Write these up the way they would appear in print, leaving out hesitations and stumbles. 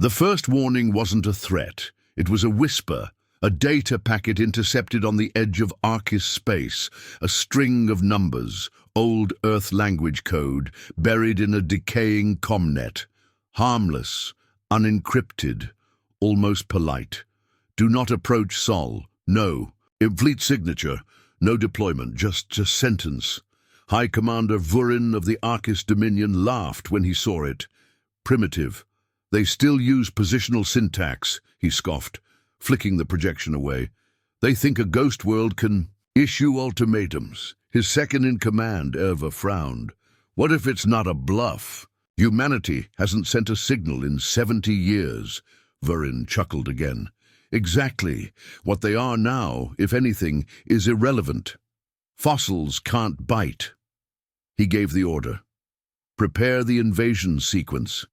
The first warning wasn't a threat. It was a whisper, a data packet intercepted on the edge of Arcus space, a string of numbers, old Earth language code, buried in a decaying comnet. Harmless, unencrypted, almost polite. Do not approach Sol. No. Fleet signature. No deployment, just a sentence. High Commander Vurin of the Arcus Dominion laughed when he saw it. Primitive. They still use positional syntax, he scoffed, flicking the projection away. They think a ghost world can issue ultimatums. His second-in-command, Erva, frowned. What if it's not a bluff? Humanity hasn't sent a signal in 70 years. Vurin chuckled again. Exactly. What they are now, if anything, is irrelevant. Fossils can't bite. He gave the order. Prepare the invasion sequence.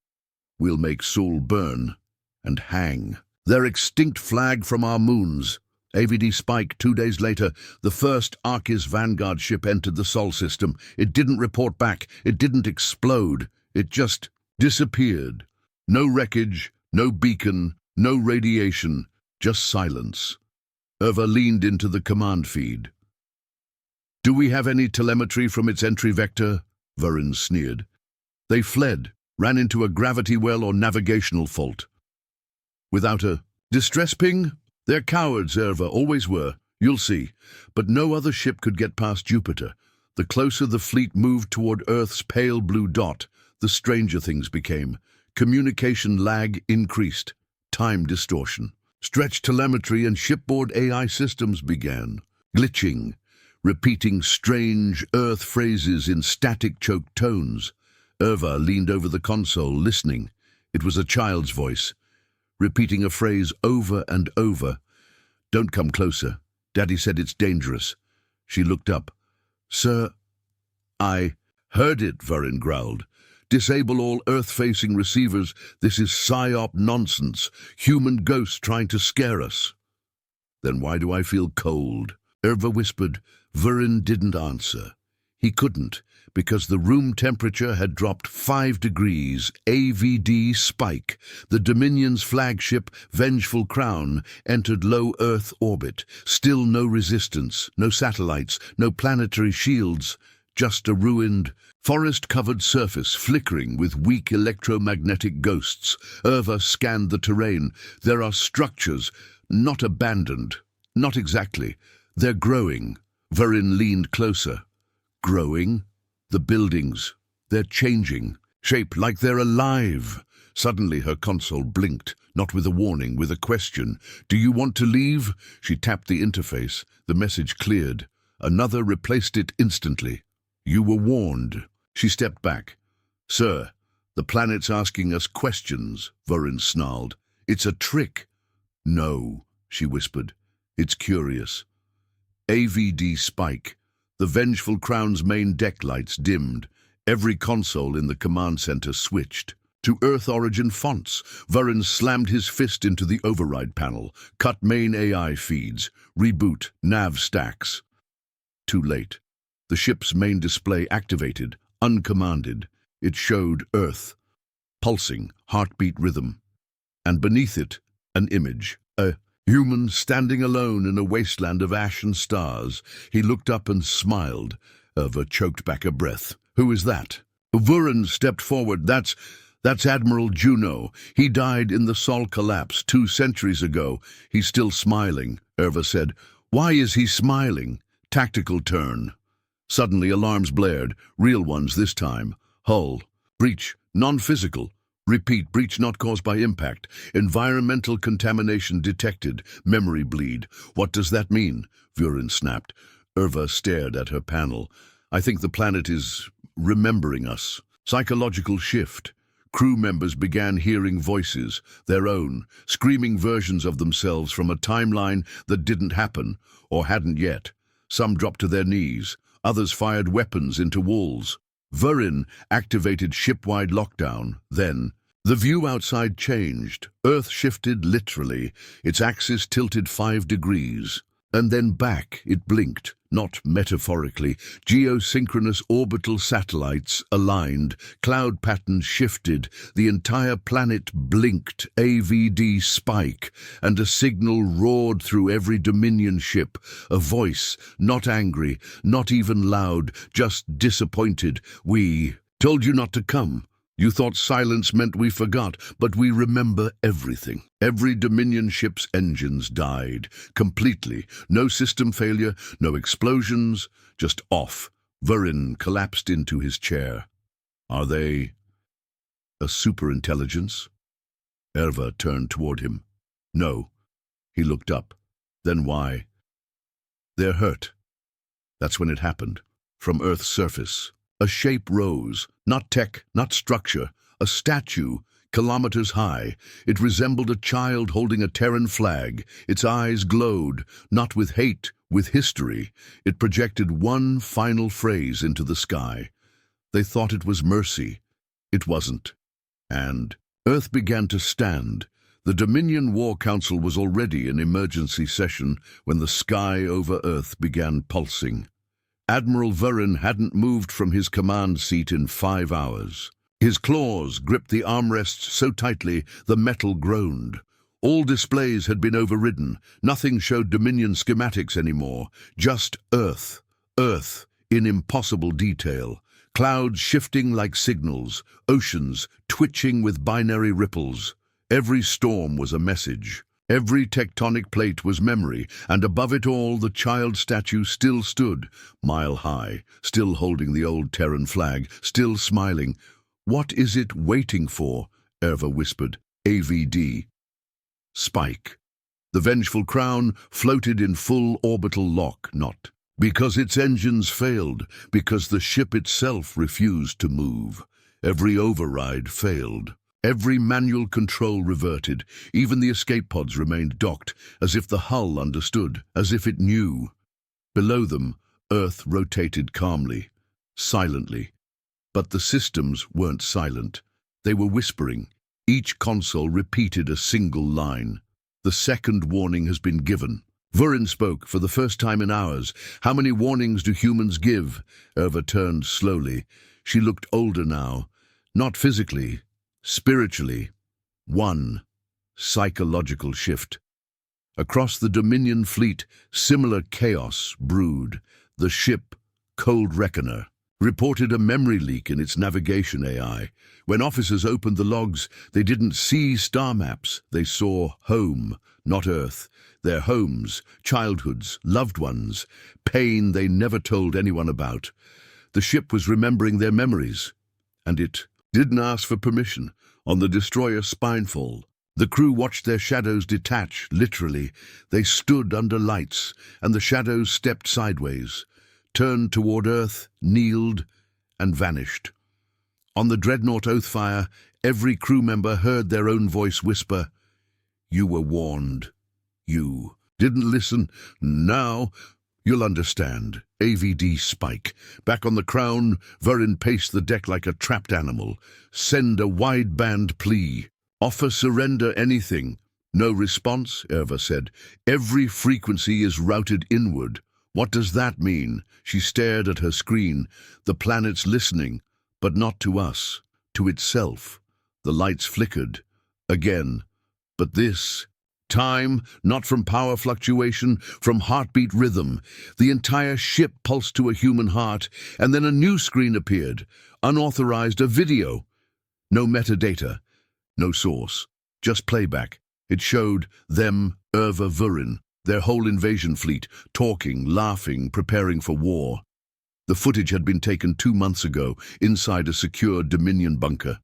We'll make Sol burn and hang. Their extinct flag from our moons. AVD Spike, 2 days later, the first Arcus Vanguard ship entered the Sol system. It didn't report back. It didn't explode. It just disappeared. No wreckage, no beacon, no radiation, just silence. Erva leaned into the command feed. Do we have any telemetry from its entry vector? Vurin sneered. They fled, ran into a gravity well or navigational fault. Without a distress ping? They're cowards, Erva, always were. You'll see. But no other ship could get past Jupiter. The closer the fleet moved toward Earth's pale blue dot, the stranger things became. Communication lag increased. Time distortion. Stretched telemetry and shipboard AI systems began. Glitching. Repeating strange Earth phrases in static choked tones. Erva leaned over the console, listening. It was a child's voice, repeating a phrase over and over. Don't come closer. Daddy said it's dangerous. She looked up. Sir, I heard it, Vurin growled. Disable all Earth-facing receivers. This is psyop nonsense. Human ghosts trying to scare us. Then why do I feel cold? Erva whispered. Vurin didn't answer. He couldn't, because the room temperature had dropped 5 degrees. AVD Spike, the Dominion's flagship, Vengeful Crown, entered low Earth orbit. Still no resistance, no satellites, no planetary shields, just a ruined, forest-covered surface flickering with weak electromagnetic ghosts. Erva scanned the terrain. There are structures, not abandoned. Not exactly. They're growing. Vurin leaned closer. Growing? The buildings. They're changing. Shape like they're alive. Suddenly her console blinked, not with a warning, with a question. Do you want to leave? She tapped the interface. The message cleared. Another replaced it instantly. You were warned. She stepped back. Sir, the planet's asking us questions, Vurin snarled. It's a trick. No, she whispered. It's curious. AVD Spike. The Vengeful Crown's main deck lights dimmed. Every console in the command center switched. To Earth origin fonts. Vurin slammed his fist into the override panel. Cut main AI feeds. Reboot nav stacks. Too late. The ship's main display activated, uncommanded. It showed Earth. Pulsing, heartbeat rhythm. And beneath it, an image. A human standing alone in a wasteland of ash and stars. He looked up and smiled. Erva choked back a breath. Who is that? Vurin stepped forward. That's Admiral Juno. He died in the Sol collapse 2 centuries ago. He's still smiling, Erva said. Why is he smiling? Tactical turn. Suddenly alarms blared, real ones this time. Hull. Breach. Non-physical. Repeat, breach not caused by impact. Environmental contamination detected. Memory bleed. What does that mean? Vurin snapped. Erva stared at her panel. I think the planet is remembering us. Psychological shift. Crew members began hearing voices, their own, screaming versions of themselves from a timeline that didn't happen, or hadn't yet. Some dropped to their knees. Others fired weapons into walls. Vurin activated ship-wide lockdown. Then, the view outside changed. Earth shifted literally. Its axis tilted 5 degrees. And then back, it blinked. not metaphorically. Geosynchronous orbital satellites aligned, cloud patterns shifted, the entire planet blinked, AVD spike, and a signal roared through every Dominion ship, a voice, not angry, not even loud, just disappointed. "We told you not to come. You thought silence meant we forgot, but we remember everything." Every Dominion ship's engines died, completely. No system failure, no explosions, just off. Vurin collapsed into his chair. "Are they a superintelligence?" Erva turned toward him. "No." He looked up. "Then why?" "They're hurt." That's when it happened. From Earth's surface, a shape rose, not tech, not structure, a statue, kilometers high. It resembled a child holding a Terran flag. Its eyes glowed, not with hate, with history. It projected one final phrase into the sky. They thought it was mercy. It wasn't. And Earth began to stand. The Dominion War Council was already in emergency session when the sky over Earth began pulsing. Admiral Vurin hadn't moved from his command seat in 5 hours. His claws gripped the armrests so tightly the metal groaned. All displays had been overridden. Nothing showed Dominion schematics anymore. Just Earth. Earth in impossible detail. Clouds shifting like signals. Oceans twitching with binary ripples. Every storm was a message. Every tectonic plate was memory, and above it all the child statue still stood, mile high, still holding the old Terran flag, still smiling. "What is it waiting for?" Erva whispered. "AVD. Spike." The vengeful crown floated in full orbital lock, not because its engines failed, because the ship itself refused to move. Every override failed. Every manual control reverted. Even the escape pods remained docked, as if the hull understood, as if it knew. Below them, Earth rotated calmly, silently. But the systems weren't silent. They were whispering. Each console repeated a single line. "The second warning has been given." Vurin spoke for the first time in hours. "How many warnings do humans give?" Erva turned slowly. She looked older now, not physically, spiritually. One psychological shift. Across the Dominion fleet, similar chaos brewed. The ship, Cold Reckoner, reported a memory leak in its navigation AI. When officers opened the logs, they didn't see star maps. They saw home, not Earth. Their homes, childhoods, loved ones, pain they never told anyone about. The ship was remembering their memories, and it didn't ask for permission. On the destroyer Spinefall, the crew watched their shadows detach, literally. They stood under lights, and the shadows stepped sideways, turned toward Earth, kneeled, and vanished. On the dreadnought Oathfire, every crew member heard their own voice whisper, "You were warned. You didn't listen. Now you'll understand." AVD Spike. Back on the Crown, Vurin paced the deck like a trapped animal. "Send a wideband plea. Offer surrender anything." "No response," Erva said. "Every frequency is routed inward." "What does that mean?" She stared at her screen. "The planet's listening, but not to us, to itself." The lights flickered. Again. But this time, not from power fluctuation, from heartbeat rhythm. The entire ship pulsed to a human heart, and then a new screen appeared. Unauthorized, a video. No metadata, no source, just playback. It showed them, Erva Vurin, their whole invasion fleet, talking, laughing, preparing for war. The footage had been taken 2 months ago, inside a secure Dominion bunker.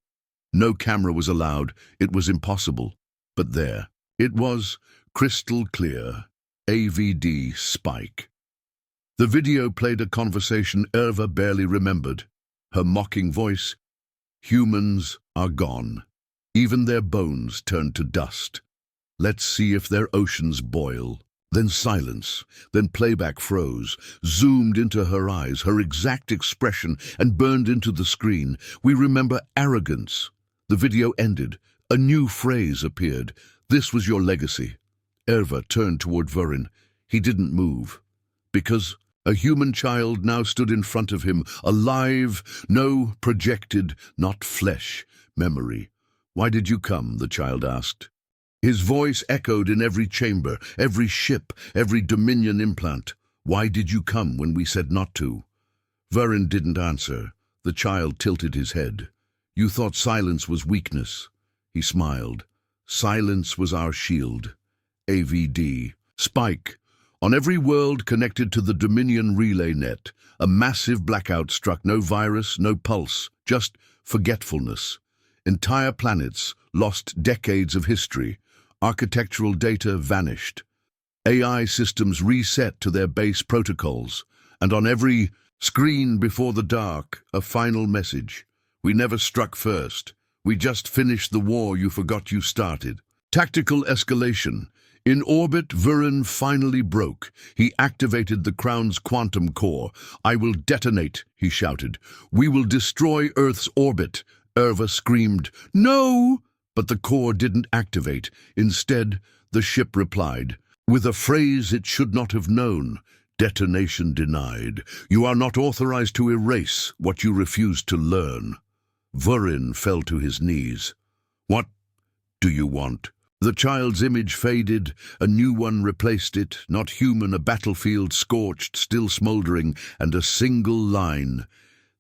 No camera was allowed. It was impossible. But there. It was crystal clear. AVD Spike. The video played a conversation Erva barely remembered. Her mocking voice, "Humans are gone. Even their bones turned to dust. Let's see if their oceans boil." Then silence. Then playback froze, zoomed into her eyes, her exact expression, and burned into the screen. "We remember arrogance." The video ended. A new phrase appeared. "This was your legacy." Erva turned toward Vurin. He didn't move. "Because A human child now stood in front of him, alive, no projected, not flesh, memory. "Why did you come?" the child asked. His voice echoed in every chamber, every ship, every Dominion implant. "Why did you come when we said not to?" Verin didn't answer. The child tilted his head. "You thought silence was weakness." He smiled. "Silence was our shield." AVD. Spike. On every world connected to the Dominion relay net, a massive blackout struck. No virus, no pulse, just forgetfulness. Entire planets lost decades of history. Architectural data vanished. AI systems reset to their base protocols. And on every screen before the dark, a final message. "We never struck first. We just finished the war you forgot you started." Tactical escalation. In orbit, Verin finally broke. He activated the Crown's quantum core. "I will detonate," he shouted. "We will destroy Earth's orbit." Erva screamed, "No!" But the core didn't activate. Instead, the ship replied, with a phrase it should not have known. "Detonation denied. You are not authorized to erase what you refused to learn." Verin fell to his knees. "What do you want?" The child's image faded, a new one replaced it, not human, a battlefield scorched, still smoldering, and a single line.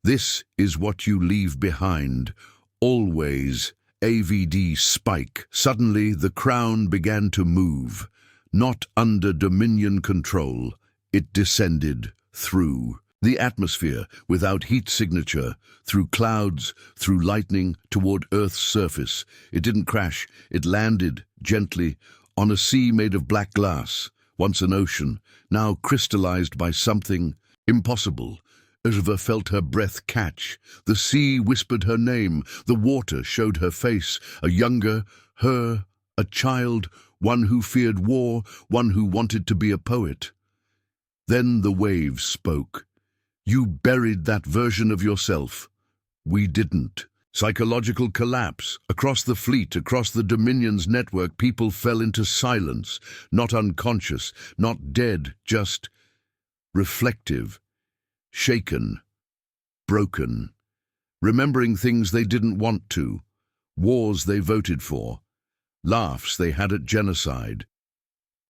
"This is what you leave behind. Always." AVD spike. Suddenly, the Crown began to move. Not under Dominion control. It descended through the atmosphere, without heat signature, through clouds, through lightning, toward Earth's surface. It didn't crash. It landed, gently, on a sea made of black glass, once an ocean, now crystallized by something impossible. Erva felt her breath catch. The sea whispered her name. The water showed her face. A younger, her, a child, one who feared war, one who wanted to be a poet. Then the waves spoke. "You buried that version of yourself." "We didn't." Psychological collapse. Across the fleet, across the Dominion's network, people fell into silence. Not unconscious, not dead, just reflective, shaken, broken, remembering things they didn't want to, wars they voted for, laughs they had at genocide,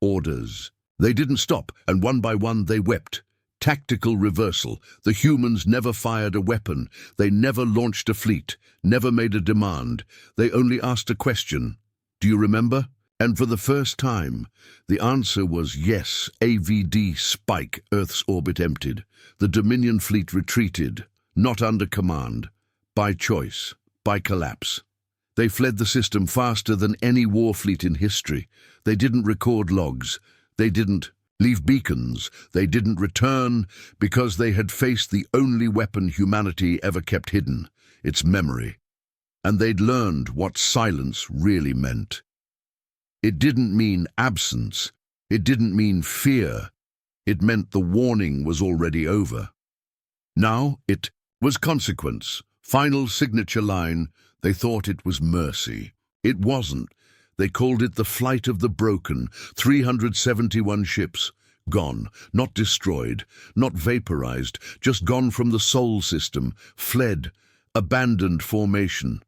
orders. They didn't stop, and one by one they wept. Tactical reversal. The humans never fired a weapon. They never launched a fleet, never made a demand. They only asked a question. "Do you remember?" And for the first time, the answer was yes. AVD spike. Earth's orbit emptied. The Dominion fleet retreated, not under command, by choice, by collapse. They fled the system faster than any war fleet in history. They didn't record logs. They didn't leave beacons. They didn't return because they had faced the only weapon humanity ever kept hidden, its memory. And they'd learned what silence really meant. It didn't mean absence. It didn't mean fear. It meant the warning was already over. Now it was consequence. Final signature line. They thought it was mercy. It wasn't. They called it the flight of the broken. 371 ships. Gone. Not destroyed. Not vaporized. Just gone from the Sol system. Fled. Abandoned formation.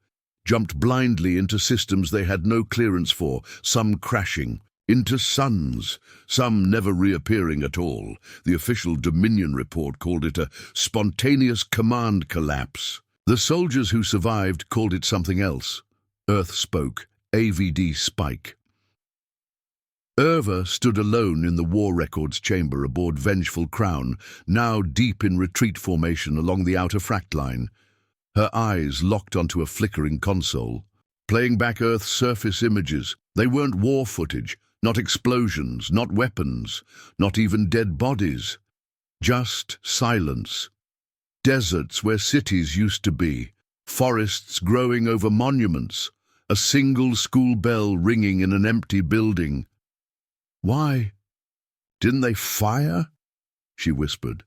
Jumped blindly into systems they had no clearance for. Some crashing. Into suns. Some never reappearing at all. The official Dominion report called it a spontaneous command collapse. The soldiers who survived called it something else. Earth spoke. AVD spike. Erva stood alone in the war records chamber aboard Vengeful Crown, now deep in retreat formation along the outer fract line. Her eyes locked onto a flickering console, playing back Earth's surface images. They weren't war footage, not explosions, not weapons, not even dead bodies. Just silence. Deserts where cities used to be, forests growing over monuments, a single school bell ringing in an empty building. "Why? Didn't they fire?" she whispered.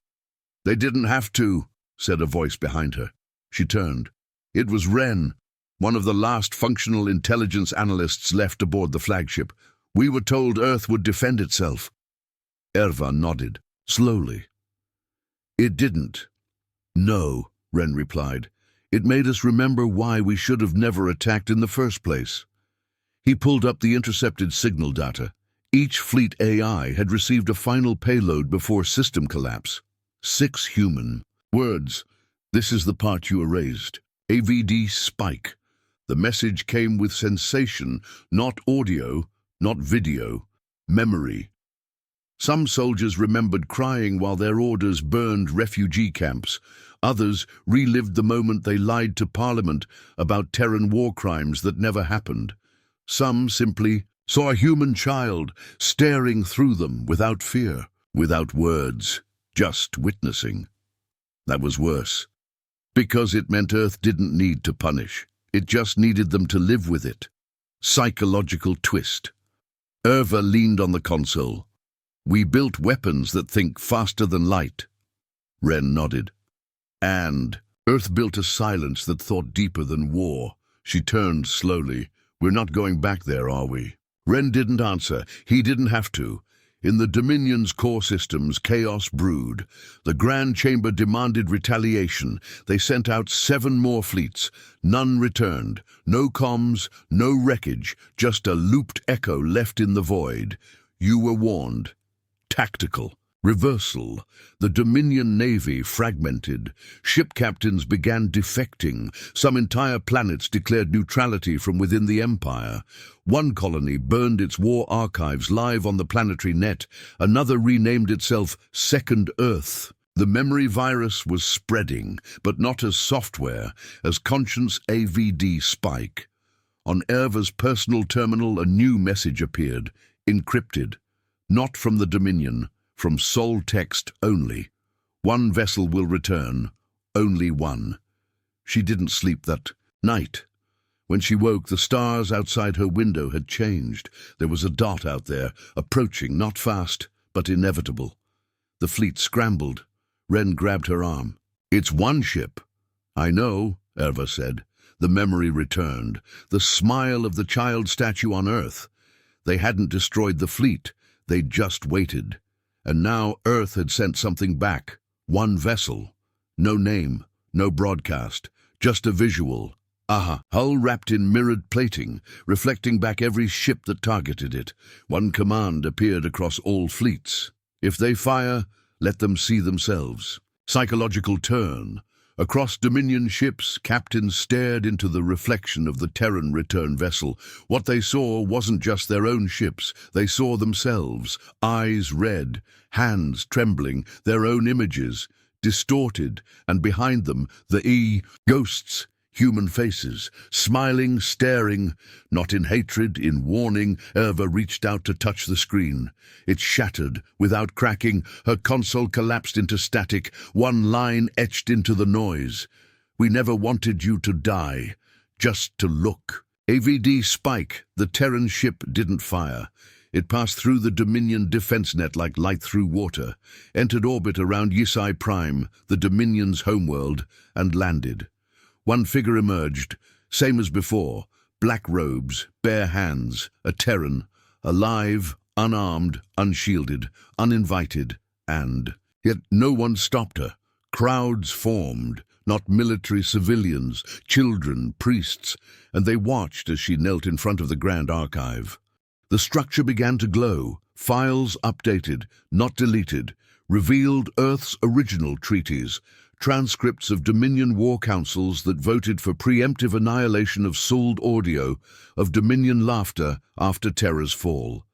"They didn't have to," said a voice behind her. She turned. It was Wren, one of the last functional intelligence analysts left aboard the flagship. "We were told Earth would defend itself." Erva nodded, slowly. It didn't. No, Ren replied. It made us remember why we should have never attacked in the first place. He pulled up the intercepted signal data. Each fleet AI had received a final payload before system collapse. 6 human words. This is the part you erased. AVD spike. The message came with sensation, not audio, not video, memory. Some soldiers remembered crying while their orders burned refugee camps. Others relived the moment they lied to Parliament about Terran war crimes that never happened. Some simply saw a human child staring through them without fear, without words, just witnessing. That was worse, because it meant Earth didn't need to punish. It just needed them to live with it. Psychological twist. Irva leaned on the console. We built weapons that think faster than light. Ren nodded. And Earth built a silence that thought deeper than war. She turned slowly. We're not going back there, are we? Ren didn't answer. He didn't have to. In the Dominion's core systems, chaos brewed. The Grand Chamber demanded retaliation. They sent out 7 more fleets. None returned. No comms, no wreckage, just a looped echo left in the void. You were warned. Tactical. Reversal. The Dominion Navy fragmented. Ship captains began defecting. Some entire planets declared neutrality from within the Empire. One colony burned its war archives live on the planetary net. Another renamed itself Second Earth. The memory virus was spreading, but not as software, as conscience AVD spike. On Irva's personal terminal, a new message appeared, encrypted. Not from the Dominion. From soul text only. 1 vessel will return. Only 1. She didn't sleep that night. When she woke, the stars outside her window had changed. There was a dot out there, approaching, not fast, but inevitable. The fleet scrambled. Ren grabbed her arm. It's 1 ship. I know, Irva said. The memory returned. The smile of the child statue on Earth. They hadn't destroyed the fleet. They'd just waited. And now Earth had sent something back. 1 vessel. No name, no broadcast, just a visual. Hull wrapped in mirrored plating, reflecting back every ship that targeted it. 1 command appeared across all fleets. If they fire, let them see themselves. Psychological turn. Across Dominion ships, captains stared into the reflection of the Terran return vessel. What they saw wasn't just their own ships. They saw themselves, eyes red, hands trembling, their own images, distorted, and behind them, the ghosts, human faces, smiling, staring, not in hatred, in warning. Irva reached out to touch the screen. It shattered, without cracking. Her console collapsed into static, 1 line etched into the noise. We never wanted you to die, just to look. AVD spike, the Terran ship didn't fire. It passed through the Dominion defense net like light through water, entered orbit around Yisai Prime, the Dominion's homeworld, and landed. 1 figure emerged, same as before, black robes, bare hands, a Terran, alive, unarmed, unshielded, uninvited, and yet no one stopped her. Crowds formed, not military civilians, children, priests, and they watched as she knelt in front of the Grand Archive. The structure began to glow, files updated, not deleted, revealed Earth's original treaties, transcripts of Dominion war councils that voted for preemptive annihilation of souled audio, of Dominion laughter after Terra's fall.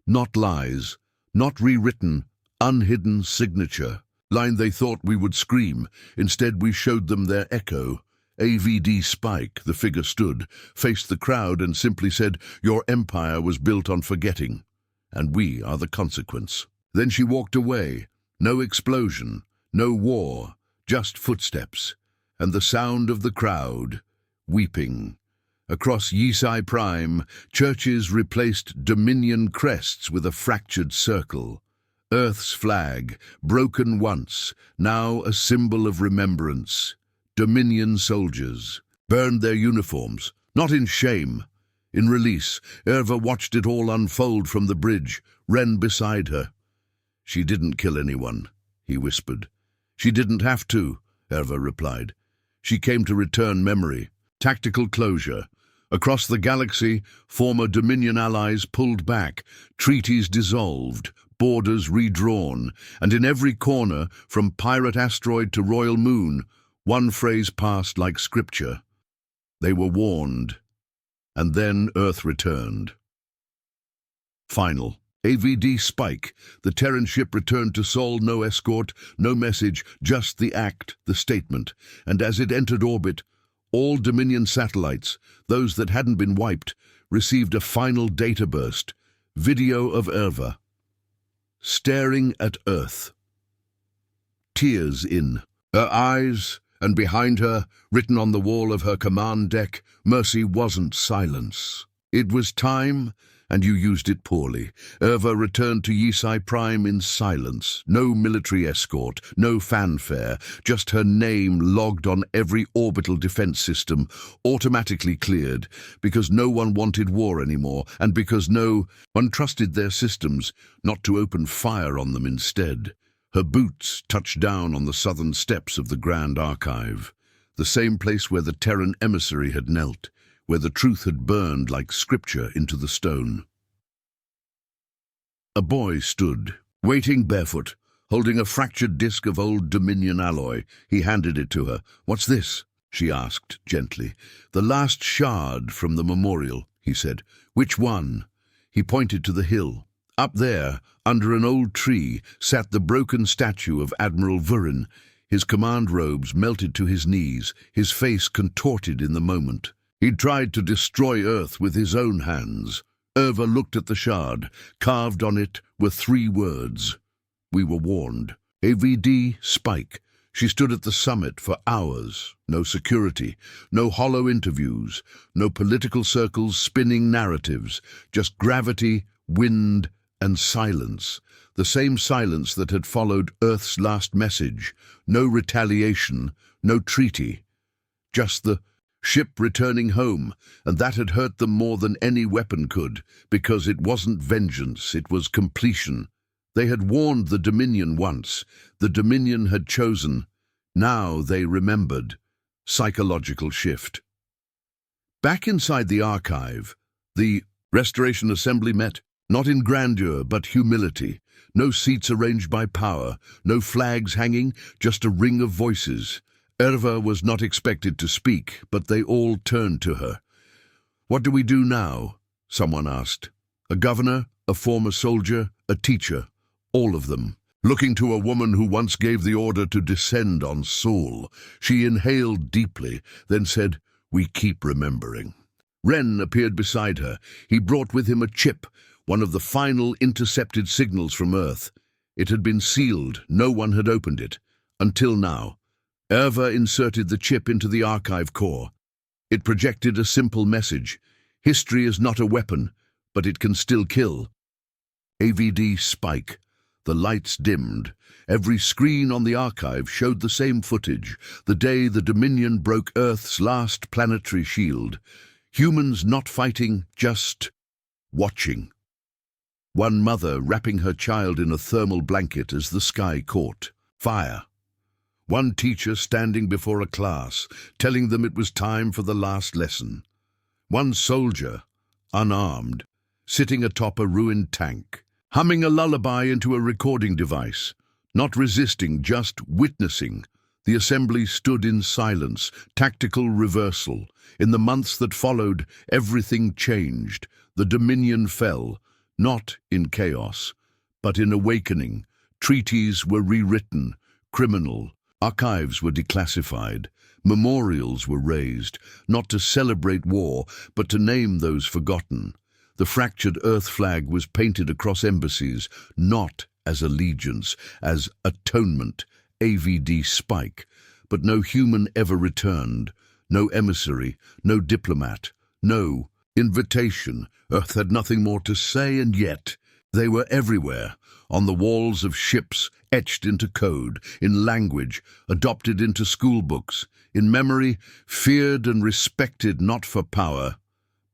Not lies, not rewritten, unhidden signature. Line they thought we would scream. Instead we showed them their echo. AVD Spike, the figure stood, faced the crowd and simply said, "Your empire was built on forgetting, and we are the consequence." Then she walked away. No explosion, no war. Just footsteps, and the sound of the crowd, weeping. Across Yisai Prime, churches replaced Dominion crests with a fractured circle. Earth's flag, broken once, now a symbol of remembrance. Dominion soldiers burned their uniforms, not in shame. In release, Irva watched it all unfold from the bridge, Ren beside her. "She didn't kill anyone," he whispered. She didn't have to, Erva replied. She came to return memory, tactical closure. Across the galaxy, former Dominion allies pulled back, treaties dissolved, borders redrawn, and in every corner, from pirate asteroid to royal moon, one phrase passed like scripture. They were warned, and then Earth returned. Final. AVD Spike. The Terran ship returned to Sol, no escort, no message, just the act, the statement. And as it entered orbit, all Dominion satellites, those that hadn't been wiped, received a final data burst. Video of Erva. Staring at Earth. Tears in her eyes, and behind her, written on the wall of her command deck, mercy wasn't silence. It was time, and you used it poorly. Erva returned to Yisai Prime in silence. No military escort, no fanfare, just her name logged on every orbital defense system, automatically cleared, because no one wanted war anymore, and because no one trusted their systems, not to open fire on them instead. Her boots touched down on the southern steps of the Grand Archive, the same place where the Terran emissary had knelt, where the truth had burned like scripture into the stone. A boy stood, waiting barefoot, holding a fractured disc of old Dominion alloy. He handed it to her. "What's this?" she asked gently. "The last shard from the memorial," he said. "Which one?" He pointed to the hill. Up there, under an old tree, sat the broken statue of Admiral Vurin. His command robes melted to his knees, his face contorted in the moment. He'd tried to destroy Earth with his own hands. Erva looked at the shard. Carved on it were 3 words. "We were warned." AVD Spike. She stood at the summit for hours. No security, no hollow interviews, no political circles spinning narratives, just gravity, wind, and silence. The same silence that had followed Earth's last message. No retaliation, no treaty. Just the ship returning home, and that had hurt them more than any weapon could, because it wasn't vengeance, it was completion. They had warned the Dominion once. The Dominion had chosen. Now they remembered. Psychological shift. Back inside the archive, the Restoration Assembly met, not in grandeur but humility. No seats arranged by power, no flags hanging, just a ring of voices. Erva was not expected to speak, but they all turned to her. "What do we do now?" someone asked. A governor, a former soldier, a teacher, all of them. Looking to a woman who once gave the order to descend on Sol, she inhaled deeply, then said, "We keep remembering." Ren appeared beside her. He brought with him a chip, one of the final intercepted signals from Earth. It had been sealed, no one had opened it, until now. Erva inserted the chip into the archive core. It projected a simple message. History is not a weapon, but it can still kill. AVD Spike. The lights dimmed. Every screen on the archive showed the same footage, the day the Dominion broke Earth's last planetary shield. Humans not fighting, just watching. One mother wrapping her child in a thermal blanket as the sky caught fire. One teacher standing before a class, telling them it was time for the last lesson. One soldier, unarmed, sitting atop a ruined tank, humming a lullaby into a recording device, not resisting, just witnessing. The assembly stood in silence, tactical reversal. In the months that followed, everything changed. The Dominion fell, not in chaos, but in awakening. Treaties were rewritten, criminal. Archives were declassified. Memorials were raised, not to celebrate war, but to name those forgotten. The fractured Earth flag was painted across embassies, not as allegiance, as atonement, AVD Spike. But no human ever returned, no emissary, no diplomat, no invitation. Earth had nothing more to say, and yet they were everywhere, on the walls of ships, etched into code, in language, adopted into school books, in memory, feared and respected not for power,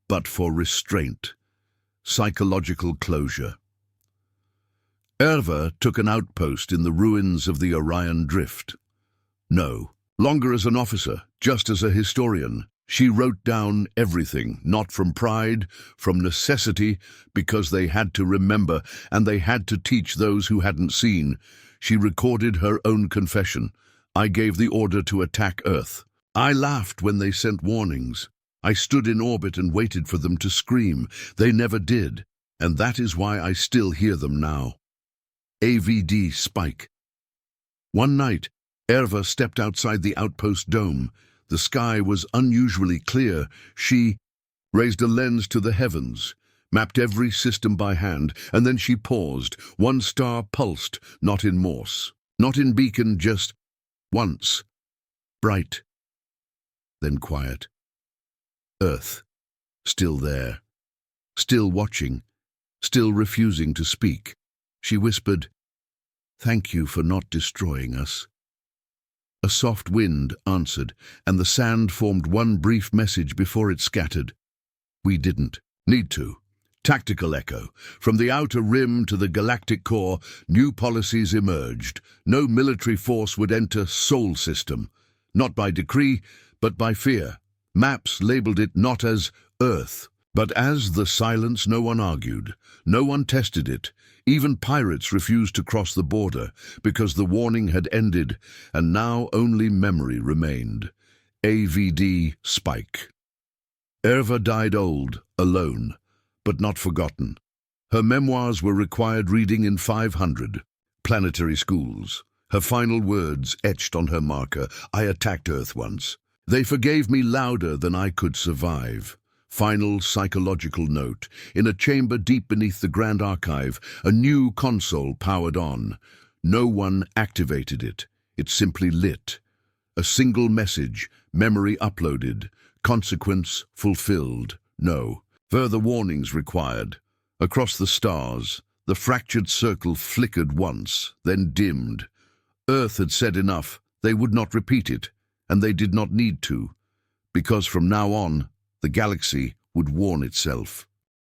but for restraint. Psychological closure. Erva took an outpost in the ruins of the Orion Drift. No longer as an officer, just as a historian. She wrote down everything, not from pride, from necessity, because they had to remember, and they had to teach those who hadn't seen. She recorded her own confession. I gave the order to attack Earth. I laughed when they sent warnings. I stood in orbit and waited for them to scream. They never did, and that is why I still hear them now. AVD Spike. One night, Erva stepped outside the outpost dome. The sky was unusually clear. She raised a lens to the heavens, mapped every system by hand, and then she paused. One star pulsed, not in Morse, not in beacon, just once. Bright, then quiet. Earth, still there, still watching, still refusing to speak. She whispered, "Thank you for not destroying us." A soft wind answered, and the sand formed one brief message before it scattered. We didn't need to. Tactical echo. From the outer rim to the galactic core, new policies emerged. No military force would enter Sol system, not by decree, but by fear. Maps labeled it not as Earth, but as the silence. No one argued. No one tested it. Even pirates refused to cross the border because the warning had ended, and now only memory remained. AVD Spike. Erva died old, alone, but not forgotten. Her memoirs were required reading in 500 planetary schools. Her final words etched on her marker, "I attacked Earth once. They forgave me louder than I could survive." Final psychological note. In a chamber deep beneath the Grand Archive, a new console powered on. No one activated it. It simply lit. A single message, memory uploaded, consequence fulfilled. No further warnings required. Across the stars, the fractured circle flickered once, then dimmed. Earth had said enough. They would not repeat it, and they did not need to, because from now on, the galaxy would warn itself.